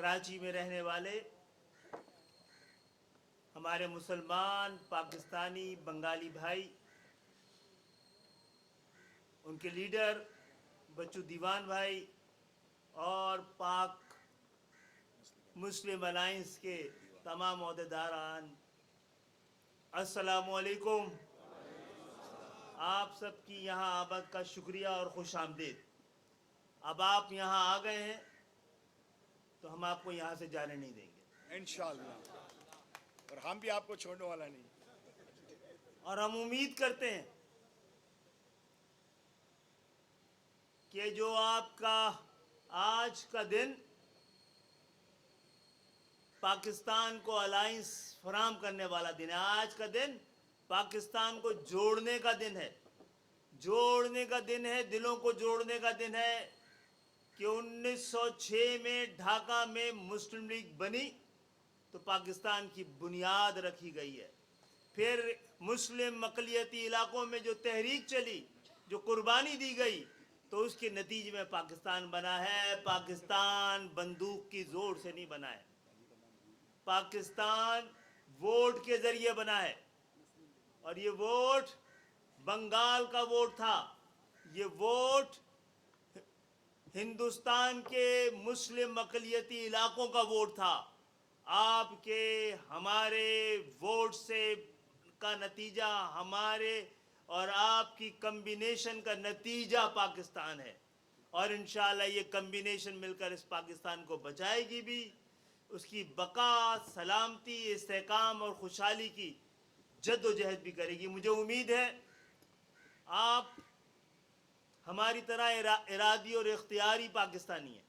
کراچی میں رہنے والے ہمارے مسلمان پاکستانی بنگالی بھائی، ان کے لیڈر بچو دیوان بھائی اور پاک مسلم الائنس کے تمام عہدیداران، السلام علیکم۔ آپ سب کی یہاں آمد کا شکریہ اور خوش آمدید۔ اب آپ یہاں آ گئے ہیں تو ہم آپ کو یہاں سے جانے نہیں دیں گے انشاءاللہ، اور ہم بھی آپ کو چھوڑنے والا نہیں۔ اور ہم امید کرتے ہیں کہ جو آپ کا آج کا دن پاکستان کو الائنس فراہم کرنے والا دن ہے، آج کا دن پاکستان کو جوڑنے کا دن ہے، جوڑنے کا دن ہے، دلوں کو جوڑنے کا دن ہے کہ 1906 میں ڈھاکہ میں مسلم لیگ بنی تو پاکستان کی بنیاد رکھی گئی ہے۔ پھر مسلم اقلیتی علاقوں میں جو تحریک چلی، جو قربانی دی گئی، تو اس کے نتیجے میں پاکستان بنا ہے۔ پاکستان بندوق کی زور سے نہیں بنا ہے، پاکستان ووٹ کے ذریعے بنا ہے، اور یہ ووٹ بنگال کا ووٹ تھا، یہ ووٹ ہندوستان کے مسلم اقلیتی علاقوں کا ووٹ تھا۔ آپ کے ہمارے ووٹ سے کا نتیجہ، ہمارے اور آپ کی کمبینیشن کا نتیجہ پاکستان ہے، اور انشاءاللہ یہ کمبینیشن مل کر اس پاکستان کو بچائے گی بھی، اس کی بقا، سلامتی، استحکام اور خوشحالی کی جد و جہد بھی کرے گی۔ مجھے امید ہے آپ ہماری طرح ارادی اور اختیاری پاکستانی ہیں۔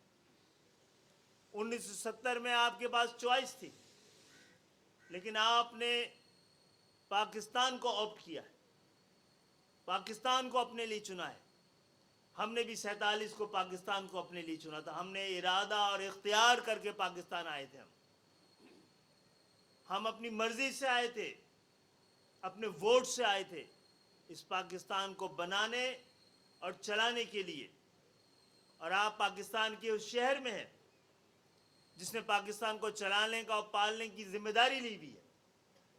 1970 میں آپ کے پاس چوائس تھی، لیکن آپ نے پاکستان کو آپٹ کیا ہے، پاکستان کو اپنے لیے چنا ہے۔ ہم نے بھی 47 کو پاکستان کو اپنے لیے چنا تھا، ہم نے ارادہ اور اختیار کر کے پاکستان آئے تھے۔ ہم اپنی مرضی سے آئے تھے، اپنے ووٹ سے آئے تھے اس پاکستان کو بنانے اور چلانے کے لیے۔ اور آپ پاکستان کے اس شہر میں ہیں جس نے پاکستان کو چلانے کا اور پالنے کی ذمہ داری لی بھی ہے،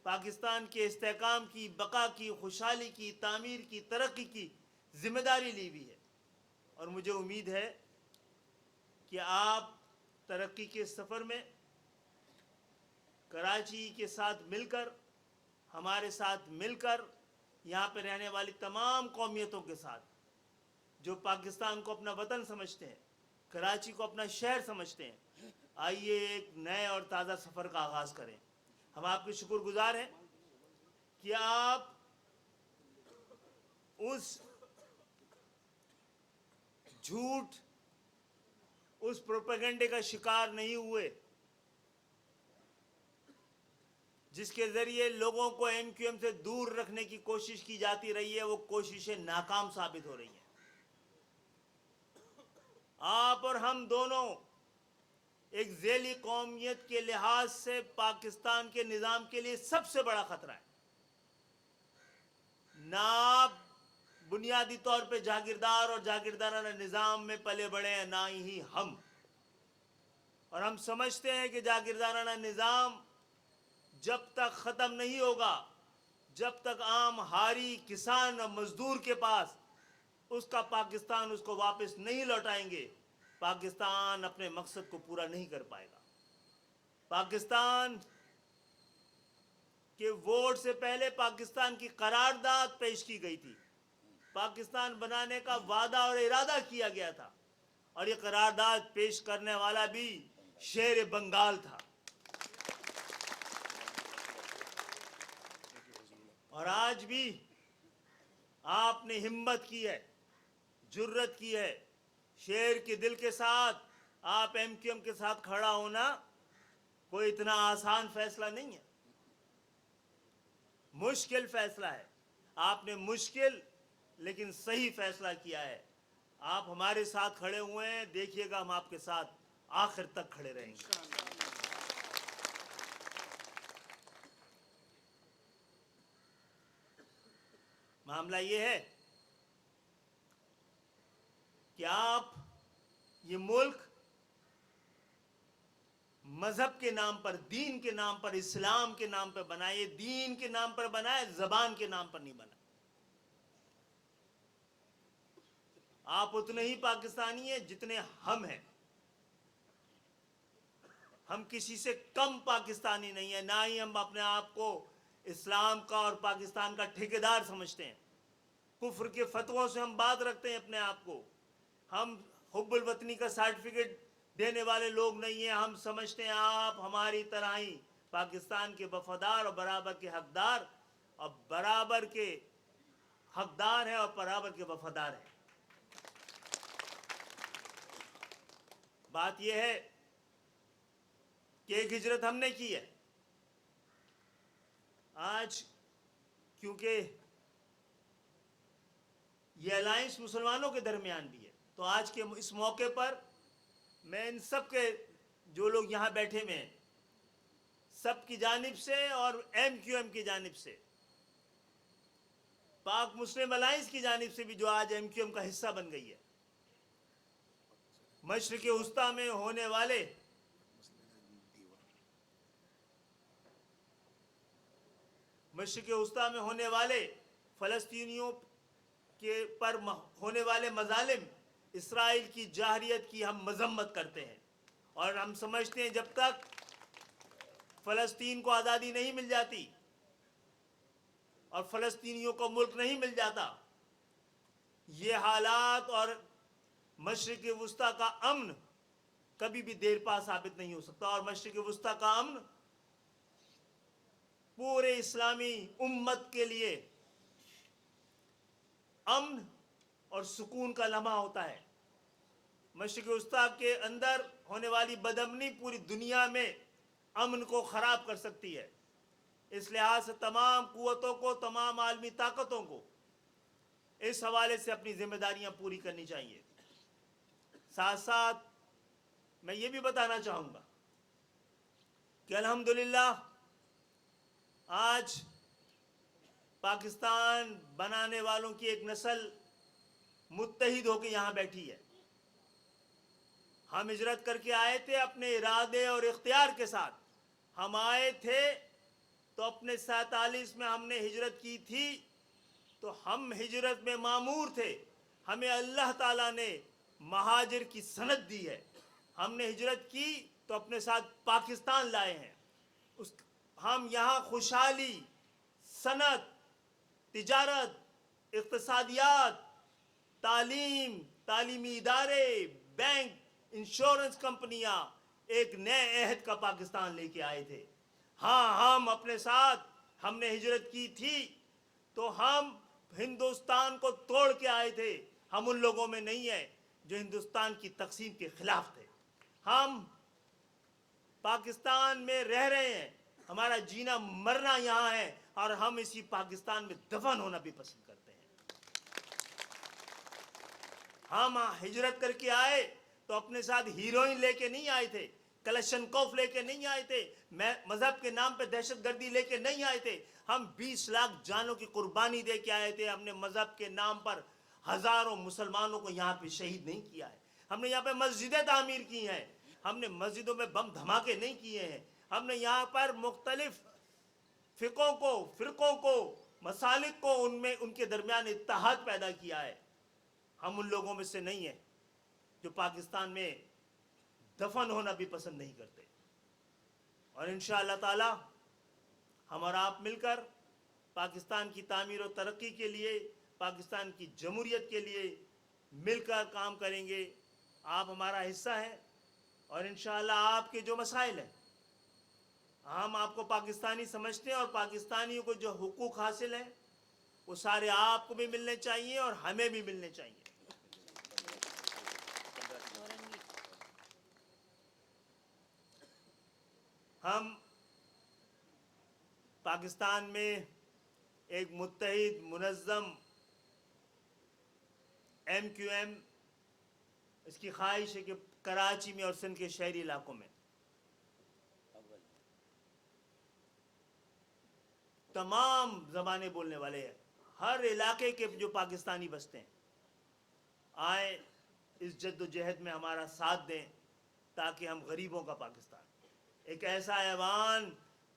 پاکستان کے استحکام کی، بقا کی، خوشحالی کی، تعمیر کی، ترقی کی ذمہ داری لی بھی ہے۔ اور مجھے امید ہے کہ آپ ترقی کے سفر میں کراچی کے ساتھ مل کر، ہمارے ساتھ مل کر، یہاں پہ رہنے والی تمام قومیتوں کے ساتھ جو پاکستان کو اپنا وطن سمجھتے ہیں، کراچی کو اپنا شہر سمجھتے ہیں، آئیے ایک نئے اور تازہ سفر کا آغاز کریں۔ ہم آپ کے شکر گزار ہیں کہ آپ اس جھوٹ، اس پروپیگنڈے کا شکار نہیں ہوئے جس کے ذریعے لوگوں کو ایم کیو ایم سے دور رکھنے کی کوشش کی جاتی رہی ہے۔ وہ کوششیں ناکام ثابت ہو رہی ہیں۔ آپ اور ہم دونوں ایک ذیلی قومیت کے لحاظ سے پاکستان کے نظام کے لیے سب سے بڑا خطرہ ہے۔ نہ آپ بنیادی طور پہ جاگیردار اور جاگیردارانہ نظام میں پلے بڑے ہیں، نہ ہی ہم۔ اور ہم سمجھتے ہیں کہ جاگیردارانہ نظام جب تک ختم نہیں ہوگا، جب تک عام ہاری کسان اور مزدور کے پاس اس کا پاکستان اس کو واپس نہیں لوٹائیں گے، پاکستان اپنے مقصد کو پورا نہیں کر پائے گا۔ پاکستان کے ووٹ سے پہلے پاکستان کی قرارداد پیش کی گئی تھی، پاکستان بنانے کا وعدہ اور ارادہ کیا گیا تھا، اور یہ قرارداد پیش کرنے والا بھی شیر بنگال تھا۔ اور آج بھی آپ نے ہمت کی ہے، جرت کی ہے، شیر کے دل کے ساتھ آپ ایم کیو ایم کے ساتھ کھڑا ہونا کوئی اتنا آسان فیصلہ نہیں ہے، مشکل فیصلہ ہے۔ آپ نے مشکل لیکن صحیح فیصلہ کیا ہے۔ آپ ہمارے ساتھ کھڑے ہوئے ہیں، دیکھیے گا ہم آپ کے ساتھ آخر تک کھڑے رہیں گے۔ معاملہ یہ ہے کہ آپ یہ ملک مذہب کے نام پر, دین کے نام پر, اسلام کے نام پر بنا. یہ دین کے نام پر بنا ہے, زبان کے نام پر نہیں بنا. آپ اتنے ہی پاکستانی ہیں جتنے ہم ہیں. ہم کسی سے کم پاکستانی نہیں ہیں, نہ ہی ہم اپنے آپ کو اسلام کا اور پاکستان کا ٹھیکیدار سمجھتے ہیں. کفر کے فتووں سے ہم بات رکھتے ہیں اپنے آپ کو. ہم حب الوطنی کا سرٹیفکیٹ دینے والے لوگ نہیں ہیں. ہم سمجھتے ہیں آپ ہماری طرح ہی پاکستان کے وفادار اور برابر کے حقدار, اور برابر کے حقدار ہیں اور برابر کے وفادار ہیں. بات یہ ہے کہ ایک ہجرت ہم نے کی ہے. آج کیونکہ یہ الائنس مسلمانوں کے درمیان بھی ہے, تو آج کے اس موقع پر میں ان سب کے جو لوگ یہاں بیٹھے ہوئے ہیں سب کی جانب سے اور ایم کیو ایم کی جانب سے, پاک مسلم الائنس کی جانب سے بھی جو آج ایم کیو ایم کا حصہ بن گئی ہے, مشرق وسطیٰ میں ہونے والے فلسطینیوں کے پر ہونے والے مظالم, اسرائیل کی جارحیت کی ہم مذمت کرتے ہیں. اور ہم سمجھتے ہیں جب تک فلسطین کو آزادی نہیں مل جاتی اور فلسطینیوں کو ملک نہیں مل جاتا, یہ حالات اور مشرق وسطیٰ کا امن کبھی بھی دیر پا ثابت نہیں ہو سکتا. اور مشرق وسطیٰ کا امن پورے اسلامی امت کے لیے امن اور سکون کا لمحہ ہوتا ہے. مشرق وسطیٰ کے اندر ہونے والی بدامنی پوری دنیا میں امن کو خراب کر سکتی ہے. اس لحاظ سے تمام قوتوں کو, تمام عالمی طاقتوں کو اس حوالے سے اپنی ذمہ داریاں پوری کرنی چاہیے. ساتھ ساتھ میں یہ بھی بتانا چاہوں گا کہ الحمدللہ آج پاکستان بنانے والوں کی ایک نسل متحد ہو کے یہاں بیٹھی ہے. ہم ہجرت کر کے آئے تھے اپنے ارادے اور اختیار کے ساتھ. ہم آئے تھے تو اپنے 47 میں ہم نے ہجرت کی تھی, تو ہم ہجرت میں مامور تھے. ہمیں اللہ تعالیٰ نے مہاجر کی سند دی ہے. ہم نے ہجرت کی تو اپنے ساتھ پاکستان لائے ہیں. ہم یہاں خوشحالی, صنعت, تجارت, اقتصادیات, تعلیم, تعلیمی ادارے, بینک, انشورنس کمپنیاں, ایک نئے عہد کا پاکستان لے کے آئے تھے. ہاں, ہم اپنے ساتھ ہم نے ہجرت کی تھی تو ہم ہندوستان کو توڑ کے آئے تھے. ہم ان لوگوں میں نہیں ہیں جو ہندوستان کی تقسیم کے خلاف تھے. ہم پاکستان میں رہ رہے ہیں, ہمارا جینا مرنا یہاں ہے, اور ہم اسی پاکستان میں دفن ہونا بھی پسند کرتے ہیں. ہم ہجرت کر کے آئے تو اپنے ساتھ ہیروئن لے کے نہیں آئے تھے, کلشنکوف لے کے نہیں آئے تھے, مذہب کے نام پہ دہشت گردی لے کے نہیں آئے تھے. ہم 20 لاکھ جانوں کی قربانی دے کے آئے تھے. ہم نے مذہب کے نام پر ہزاروں مسلمانوں کو یہاں پہ شہید نہیں کیا ہے. ہم نے یہاں پہ مسجدیں تعمیر کی ہیں. ہم نے مسجدوں میں بم دھماکے نہیں کیے ہیں. ہم نے یہاں پر مختلف فرقوں کو, مسالک کو ان کے درمیان اتحاد پیدا کیا ہے. ہم ان لوگوں میں سے نہیں ہیں جو پاکستان میں دفن ہونا بھی پسند نہیں کرتے. اور انشاءاللہ تعالی ہم اور آپ مل کر پاکستان کی تعمیر و ترقی کے لیے, پاکستان کی جمہوریت کے لیے مل کر کام کریں گے. آپ ہمارا حصہ ہیں, اور انشاءاللہ آپ کے جو مسائل ہیں, ہم آپ کو پاکستانی سمجھتے ہیں, اور پاکستانیوں کو جو حقوق حاصل ہیں وہ سارے آپ کو بھی ملنے چاہیے اور ہمیں بھی ملنے چاہیے. ہم پاکستان میں ایک متحد, منظم ایم کیو ایم, اس کی خواہش ہے کہ کراچی میں اور سندھ کے شہری علاقوں میں تمام زبانیں بولنے والے ہیں, ہر علاقے کے جو پاکستانی بستے ہیں, آئیں اس جد و جہد میں ہمارا ساتھ دیں تاکہ ہم غریبوں کا پاکستان, ایک ایسا ایوان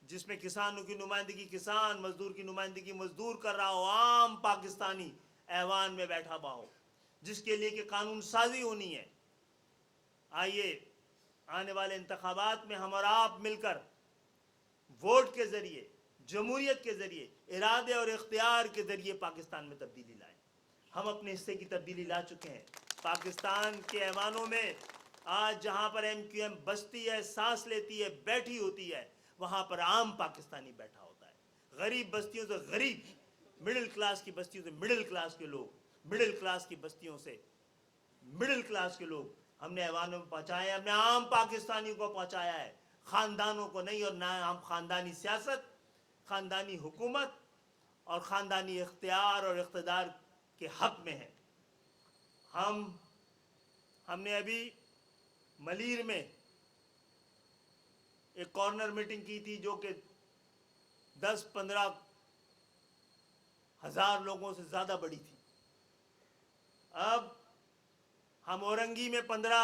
جس میں کسانوں کی نمائندگی کسان، مزدور کی نمائندگی مزدور کر رہا ہو، عام پاکستانی ایوان میں بیٹھا ہوا ہو، جس کے لیے کہ قانون سازی ہونی ہے۔ آئیے آنے والے انتخابات میں ہم اور آپ مل کر ووٹ کے ذریعے، جمہوریت کے ذریعے، ارادے اور اختیار کے ذریعے پاکستان میں تبدیلی لائیں۔ ہم اپنے حصے کی تبدیلی لا چکے ہیں۔ پاکستان کے ایوانوں میں آج جہاں پر ایم کیو ایم بستی ہے، سانس لیتی ہے، بیٹھی ہوتی ہے، وہاں پر عام پاکستانی بیٹھا ہوتا ہے۔ غریب بستیوں سے غریب، مڈل کلاس کی بستیوں سے مڈل کلاس کے لوگ، مڈل کلاس کی بستیوں سے مڈل کلاس کے لوگ ہم نے ایوانوں میں پہنچائے ہیں، ہم نے عام پاکستانیوں کو پہنچایا ہے، خاندانوں کو نہیں۔ اور نہ ہم خاندانی سیاست، خاندانی حکومت اور خاندانی اختیار اور اقتدار کے حق میں ہیں۔ ہم نے ابھی ملیر میں ایک کارنر میٹنگ کی تھی جو کہ 10-15 ہزار لوگوں سے زیادہ بڑی تھی۔ اب ہم اورنگی میں 15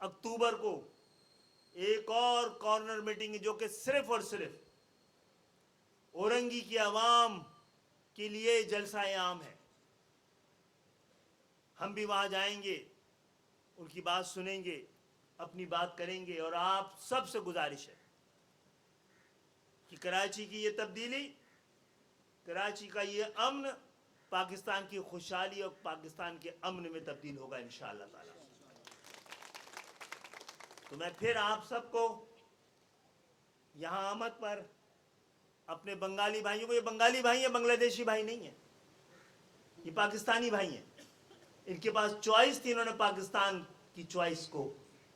اکتوبر کو ایک اور کارنر میٹنگ جو کہ صرف اور صرف اورنگی کی عوام کے لیے جلسہ عام ہے۔ ہم بھی وہاں جائیں گے، ان کی بات سنیں گے، اپنی بات کریں گے، اور آپ سب سے گزارش ہے کہ کراچی کی یہ تبدیلی، کراچی کا یہ امن پاکستان کی خوشحالی اور پاکستان کے امن میں تبدیل ہوگا انشاءاللہ تعالی۔ تو میں پھر آپ سب کو یہاں آمد پر اپنے بنگالی بھائیوں کو، یہ بنگالی بھائی ہیں، بنگلہ دیشی بھائی نہیں ہیں، یہ پاکستانی بھائی ہیں۔ ان کے پاس چوائس تھی، انہوں نے پاکستان کی چوائس کو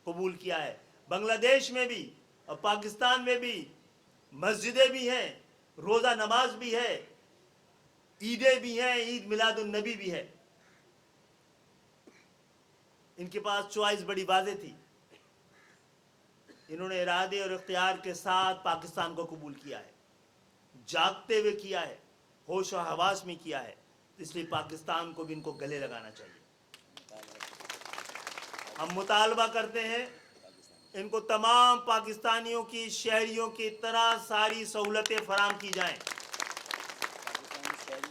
قبول کیا ہے۔ بنگلہ دیش میں بھی اور پاکستان میں بھی مسجدیں بھی ہیں، روزہ نماز بھی ہے، عیدیں بھی ہیں، عید میلاد النبی بھی ہے۔ ان کے پاس چوائس بڑی واضح تھی، انہوں نے ارادے اور اختیار کے ساتھ پاکستان کو قبول کیا ہے، جاگتے ہوئے کیا ہے، ہوش و حواس میں کیا ہے۔ اس لیے پاکستان کو بھی ان کو گلے لگانا چاہیے۔ ہم مطالبہ کرتے ہیں ان کو تمام پاکستانیوں کی، شہریوں کی طرح ساری سہولتیں فراہم کی جائیں۔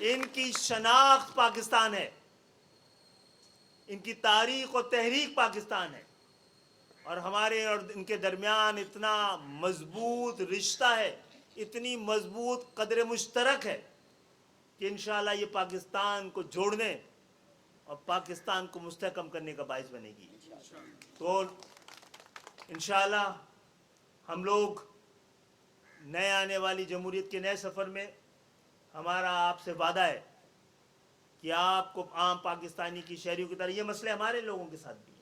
ان کی شناخت پاکستان ہے، ان کی تاریخ اور تحریک پاکستان ہے، اور ہمارے اور ان کے درمیان اتنا مضبوط رشتہ ہے، اتنی مضبوط قدر مشترک ہے کہ انشاءاللہ یہ پاکستان کو جوڑنے اور پاکستان کو مستحکم کرنے کا باعث بنے گی۔ تو انشاءاللہ ہم لوگ نئے آنے والی جمہوریت کے نئے سفر میں ہمارا آپ سے وعدہ ہے کہ آپ کو عام پاکستانی کی شہریوں کی طرح، یہ مسئلے ہمارے لوگوں کے ساتھ بھی ہیں۔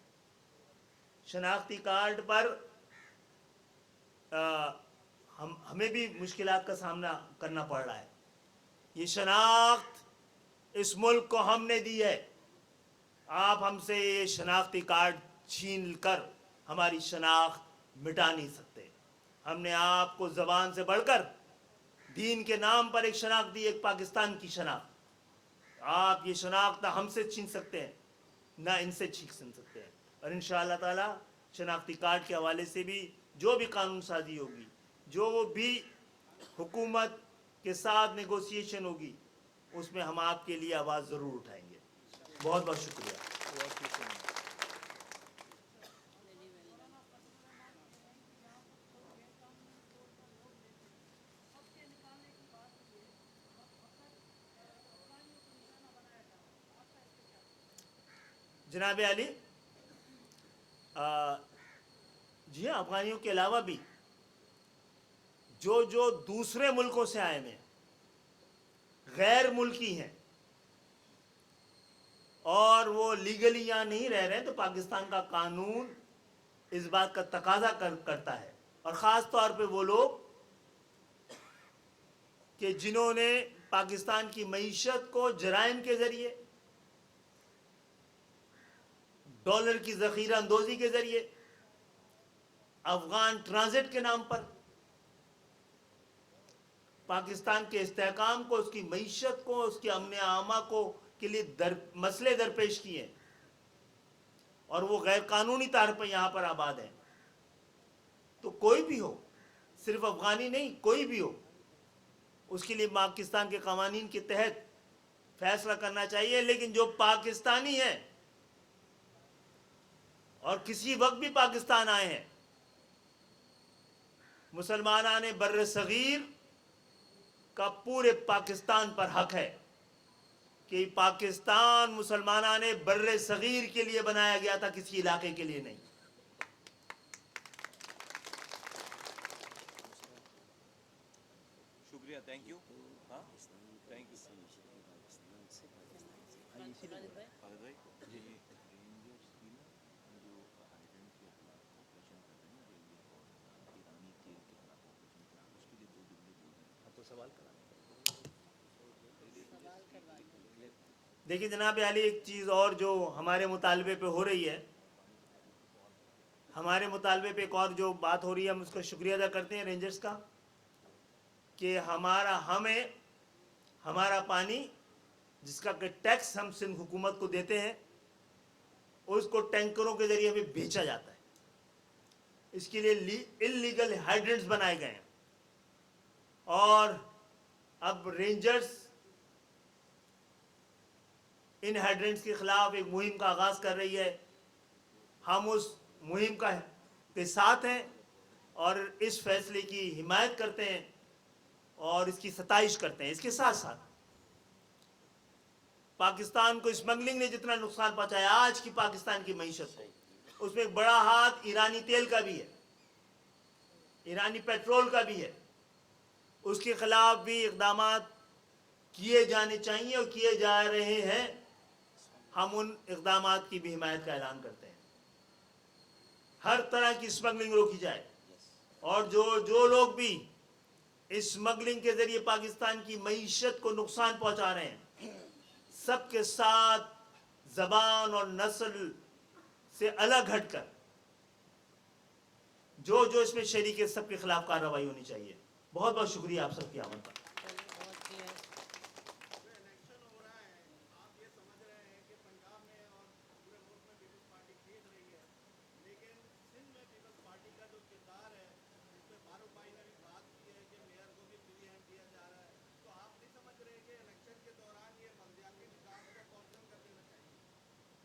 شناختی کارڈ پر ہمیں بھی مشکلات کا سامنا کرنا پڑ رہا ہے۔ یہ شناخت اس ملک کو ہم نے دی ہے، آپ ہم سے یہ شناختی کارڈ چھین کر ہماری شناخت مٹا نہیں سکتے۔ ہم نے آپ کو زبان سے بڑھ کر دین کے نام پر ایک شناخت دی، ایک پاکستان کی شناخت۔ آپ یہ شناخت نہ ہم سے چھین سکتے ہیں، نہ ان سے چھین سکتے ہیں۔ اور انشاءاللہ تعالی شناختی کارڈ کے حوالے سے بھی جو بھی قانون سازی ہوگی، جو بھی حکومت کے ساتھ نیگوسیشن ہوگی، اس میں ہم آپ کے لیے آواز ضرور اٹھائیں گے۔ بہت بہت شکریہ۔ جناب علی، جی ہاں، افغانیوں کے علاوہ بھی جو دوسرے ملکوں سے آئے ہیں، غیر ملکی ہیں، اور وہ لیگلی یہاں نہیں رہ رہے ہیں، تو پاکستان کا قانون اس بات کا تقاضا کرتا ہے، اور خاص طور پہ وہ لوگ کہ جنہوں نے پاکستان کی معیشت کو جرائم کے ذریعے، ڈالر کی ذخیرہ اندوزی کے ذریعے، افغان ٹرانزٹ کے نام پر پاکستان کے استحکام کو، اس کی معیشت کو، اس کے امن عامہ کو کے لیے مسئلے درپیش کیے ہیں، اور وہ غیر قانونی طور پر یہاں پر آباد ہیں۔ تو کوئی بھی ہو, صرف افغانی نہیں, کوئی بھی ہو, اس کے لیے پاکستان کے قوانین کے تحت فیصلہ کرنا چاہیے. لیکن جو پاکستانی ہے اور کسی وقت بھی پاکستان آئے ہیں, مسلمانان بر صغیر کا پورے پاکستان پر حق ہے کہ پاکستان مسلمانان بر صغیر کے لیے بنایا گیا تھا, کسی علاقے کے لیے نہیں. شکریہ, تھینک یو. ہاں تھینک یو خالد بھائی. جی دیکھیے جناب علی, ایک چیز اور جو ہمارے مطالبے پہ ہو رہی ہے, ہمارے مطالبے پہ ایک اور جو بات ہو رہی ہے, ہم اس کا شکریہ ادا کرتے ہیں رینجرز کا, کہ ہمارا پانی جس کا کہ ٹیکس ہم سندھ حکومت کو دیتے ہیں, اس کو ٹینکروں کے ذریعے ہمیں بیچا جاتا ہے. اس کے لیے انلیگل ہائیڈرنٹس بنائے گئے ہیں, اور اب رینجرز ان ہائیڈرنٹس کے خلاف ایک مہم کا آغاز کر رہی ہے. ہم اس مہم کے ساتھ ہیں اور اس فیصلے کی حمایت کرتے ہیں اور اس کی ستائش کرتے ہیں. اس کے ساتھ ساتھ پاکستان کو اسمگلنگ نے جتنا نقصان پہنچایا آج کی پاکستان کی معیشت کو, اس میں ایک بڑا ہاتھ ایرانی تیل کا بھی ہے, ایرانی پیٹرول کا بھی ہے. اس کے خلاف بھی اقدامات کیے جانے چاہیے اور کیے جا رہے ہیں. ہم ان اقدامات کی بھی حمایت کا اعلان کرتے ہیں. ہر طرح کی اسمگلنگ روکی جائے, اور جو لوگ بھی اسمگلنگ کے ذریعے پاکستان کی معیشت کو نقصان پہنچا رہے ہیں, سب کے ساتھ زبان اور نسل سے الگ ہٹ کر جو اس میں شریک ہے, سب کے خلاف کارروائی ہونی چاہیے. بہت بہت شکریہ آپ سب کی آمد پر.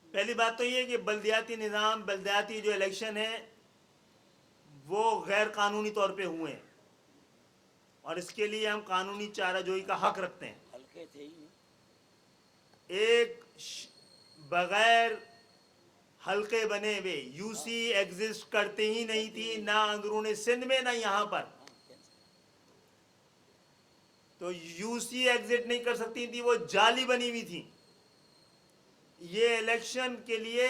پہلی بات تو یہ کہ بلدیاتی نظام, بلدیاتی جو الیکشن ہے وہ غیر قانونی طور پہ ہوئے ہیں, اور اس کے لیے ہم قانونی چارہ جوئی کا حق رکھتے ہیں. ایک بغیر حلقے بنے ہوئے یو سی ایگزسٹ کرتے ہی نہیں تھی, نہ اندرون سندھ میں نہ یہاں پر. تو یو سی ایگزٹ نہیں کر سکتی تھی, وہ جعلی بنی ہوئی تھی. یہ الیکشن کے لیے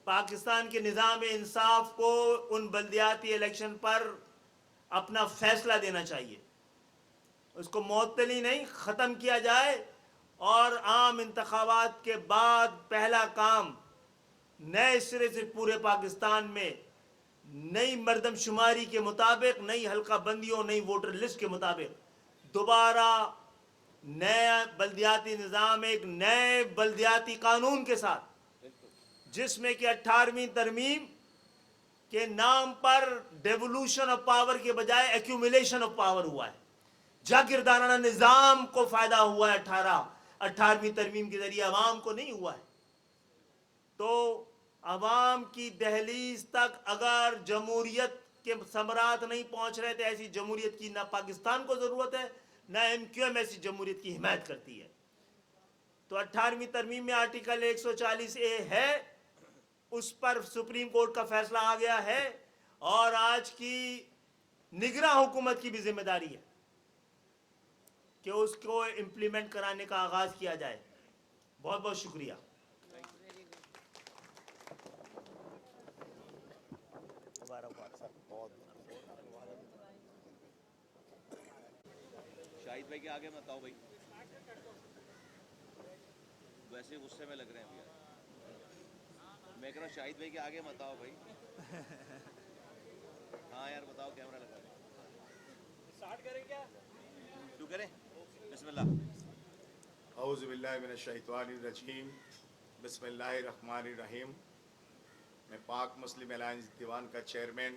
پاکستان کے نظام انصاف کو ان بلدیاتی الیکشن پر اپنا فیصلہ دینا چاہیے. اس کو معطلی نہیں, ختم کیا جائے, اور عام انتخابات کے بعد پہلا کام نئے سرے سے پورے پاکستان میں نئی مردم شماری کے مطابق, نئی حلقہ بندیوں, نئی ووٹر لسٹ کے مطابق دوبارہ نیا بلدیاتی نظام, ایک نئے بلدیاتی قانون کے ساتھ, جس میں کہ 18ویں ترمیم کے نام پر ڈیولوشن آف پاور کے بجائے ایکیومولیشن آف پاور ہوا ہے. جاگیردارانہ نظام کو فائدہ ہوا ہے 18ویں ترمیم کے ذریعے, عوام کو نہیں ہوا ہے. تو عوام کی دہلیز تک اگر جمہوریت کے ثمرات نہیں پہنچ رہے تھے, ایسی جمہوریت کی نہ پاکستان کو ضرورت ہے, نہ ایم کیو ایم ایسی جمہوریت کی حمایت کرتی ہے. تو 18ویں ترمیم میں آرٹیکل 140A ہے, اس پر سپریم کورٹ کا فیصلہ آ گیا ہے, اور آج کی نگراں حکومت کی بھی ذمہ داری ہے کہ اس کو امپلیمنٹ کرانے کا آغاز کیا جائے. بہت بہت شکریہ. شاہد بھائی کے آگے مت آؤ بھائی, ویسے غصے میں لگ رہے ہیں ابھی یار. میں کہہ رہا ہوں شاہد بھائی کے آگے مت آؤ بھائی. ہاں یار بتاؤ, کیمرہ لگا دیں. اسٹارٹ کریں کیا؟ شروع کریں, بسم اللہ. اعوذ باللہ من الشیطان الرجیم, بسم اللہ الرحمن الرحیم. میں پاک مسلم الائنس دیوان کا چیئرمین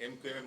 MQM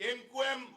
MQM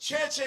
6